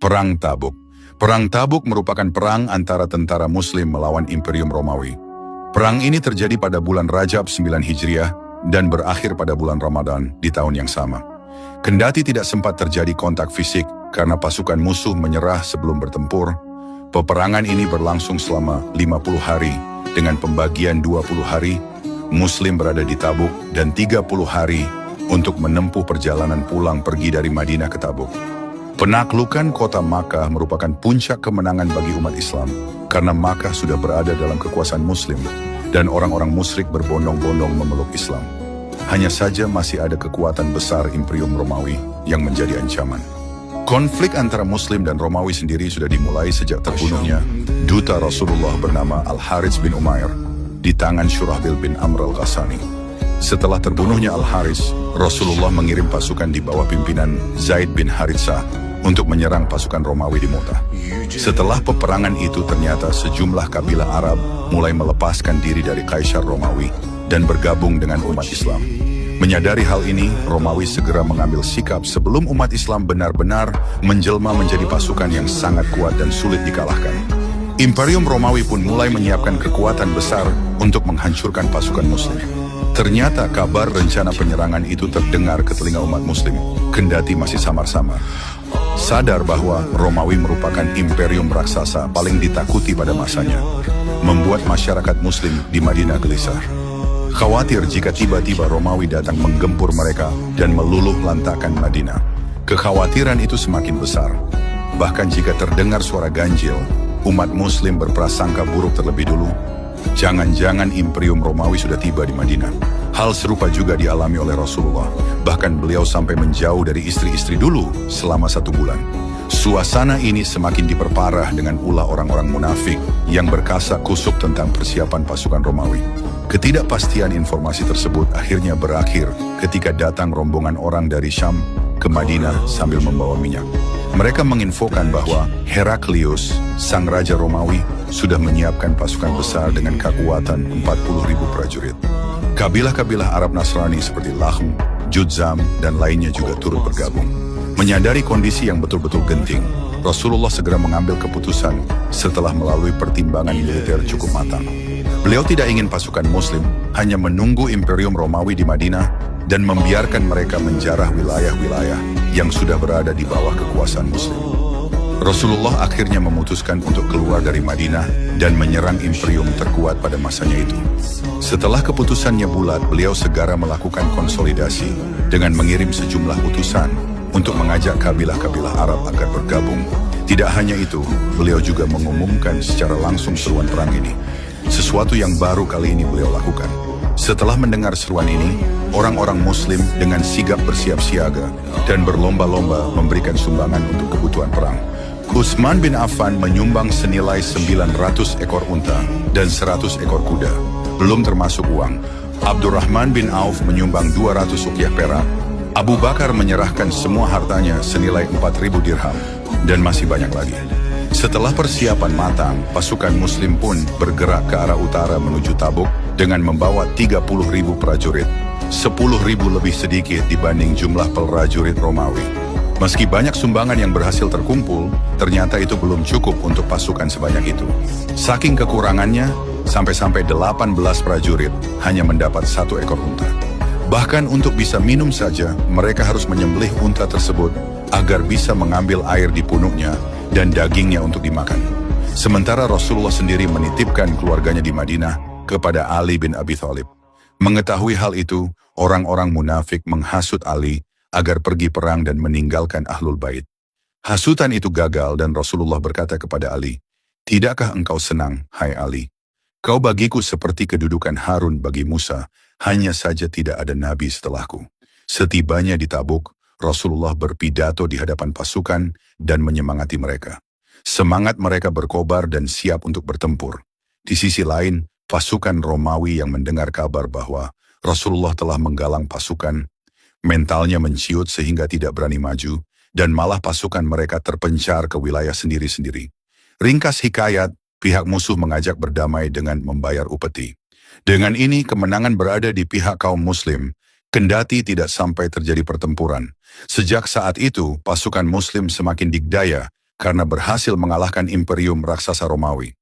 Perang Tabuk. Perang Tabuk merupakan perang antara tentara Muslim melawan Imperium Romawi. Perang ini terjadi pada bulan Rajab 9 Hijriah dan berakhir pada bulan Ramadan di tahun yang sama. Kendati tidak sempat terjadi kontak fisik karena pasukan musuh menyerah sebelum bertempur, peperangan ini berlangsung selama 50 hari dengan pembagian 20 hari Muslim berada di Tabuk dan 30 hari untuk menempuh perjalanan pulang pergi dari Madinah ke Tabuk. Penaklukan kota Makkah merupakan puncak kemenangan bagi umat Islam karena Makkah sudah berada dalam kekuasaan Muslim dan orang-orang musyrik berbondong-bondong memeluk Islam. Hanya saja masih ada kekuatan besar Imperium Romawi yang menjadi ancaman. Konflik antara Muslim dan Romawi sendiri sudah dimulai sejak terbunuhnya duta Rasulullah bernama Al-Harits bin Umair di tangan Syurahbil bin Amr al-Ghassani. Setelah terbunuhnya Al-Haris, Rasulullah mengirim pasukan di bawah pimpinan Zaid bin Haritsah untuk menyerang pasukan Romawi di Mu'tah. Setelah peperangan itu ternyata sejumlah kabilah Arab mulai melepaskan diri dari Kaisar Romawi dan bergabung dengan umat Islam. Menyadari hal ini, Romawi segera mengambil sikap sebelum umat Islam benar-benar menjelma menjadi pasukan yang sangat kuat dan sulit dikalahkan. Imperium Romawi pun mulai menyiapkan kekuatan besar untuk menghancurkan pasukan Muslim. Ternyata kabar rencana penyerangan itu terdengar ke telinga umat Muslim, kendati masih samar-samar. Sadar bahwa Romawi merupakan imperium raksasa paling ditakuti pada masanya, membuat masyarakat Muslim di Madinah gelisah. Khawatir jika tiba-tiba Romawi datang menggempur mereka dan meluluh lantakan Madinah. Kekhawatiran itu semakin besar. Bahkan jika terdengar suara ganjil, umat Muslim berprasangka buruk terlebih dulu. Jangan-jangan Imperium Romawi sudah tiba di Madinah. Hal serupa juga dialami oleh Rasulullah. Bahkan beliau sampai menjauh dari istri-istri dulu selama 1 bulan. Suasana ini semakin diperparah dengan ulah orang-orang munafik yang berkasak kusuk tentang persiapan pasukan Romawi. Ketidakpastian informasi tersebut akhirnya berakhir ketika datang rombongan orang dari Syam ke Madinah sambil membawa minyak. Mereka menginfokan bahwa Heraklius, sang raja Romawi, sudah menyiapkan pasukan besar dengan kekuatan 40.000 prajurit. Kabilah-kabilah Arab Nasrani seperti Lahm, Judzam, dan lainnya juga turut bergabung. Menyadari kondisi yang betul-betul genting, Rasulullah segera mengambil keputusan setelah melalui pertimbangan militer cukup matang. Beliau tidak ingin pasukan Muslim hanya menunggu Imperium Romawi di Madinah dan membiarkan mereka menjarah wilayah-wilayah yang sudah berada di bawah kekuasaan Muslim. Rasulullah akhirnya memutuskan untuk keluar dari Madinah dan menyerang imperium terkuat pada masanya itu. Setelah keputusannya bulat, beliau segera melakukan konsolidasi dengan mengirim sejumlah utusan untuk mengajak kabilah-kabilah Arab agar bergabung. Tidak hanya itu, beliau juga mengumumkan secara langsung seruan perang ini. Sesuatu yang baru kali ini beliau lakukan. Setelah mendengar seruan ini, orang-orang Muslim dengan sigap bersiap siaga dan berlomba-lomba memberikan sumbangan untuk kebutuhan perang. Utsman bin Affan menyumbang senilai 900 ekor unta dan 100 ekor kuda, belum termasuk uang. Abdurrahman bin Auf menyumbang 200 uqyah perak. Abu Bakar menyerahkan semua hartanya senilai 4.000 dirham, dan masih banyak lagi. Setelah persiapan matang, pasukan Muslim pun bergerak ke arah utara menuju Tabuk dengan membawa 30.000 prajurit, 10.000 lebih sedikit dibanding jumlah prajurit Romawi. Meski banyak sumbangan yang berhasil terkumpul, ternyata itu belum cukup untuk pasukan sebanyak itu. Saking kekurangannya, sampai-sampai 18 prajurit hanya mendapat 1 ekor unta. Bahkan untuk bisa minum saja, mereka harus menyembelih unta tersebut agar bisa mengambil air di punuknya dan dagingnya untuk dimakan. Sementara Rasulullah sendiri menitipkan keluarganya di Madinah kepada Ali bin Abi Thalib. Mengetahui hal itu, orang-orang munafik menghasut Ali agar pergi perang dan meninggalkan Ahlul Bait. Hasutan itu gagal dan Rasulullah berkata kepada Ali, "Tidakkah engkau senang, hai Ali? Kau bagiku seperti kedudukan Harun bagi Musa, hanya saja tidak ada nabi setelahku." Setibanya di Tabuk, Rasulullah berpidato di hadapan pasukan dan menyemangati mereka. Semangat mereka berkobar dan siap untuk bertempur. Di sisi lain, pasukan Romawi yang mendengar kabar bahwa Rasulullah telah menggalang pasukan, mentalnya menciut sehingga tidak berani maju, dan malah pasukan mereka terpencar ke wilayah sendiri-sendiri. Ringkas hikayat, pihak musuh mengajak berdamai dengan membayar upeti. Dengan ini, kemenangan berada di pihak kaum Muslim, kendati tidak sampai terjadi pertempuran. Sejak saat itu, pasukan Muslim semakin digdaya karena berhasil mengalahkan imperium raksasa Romawi.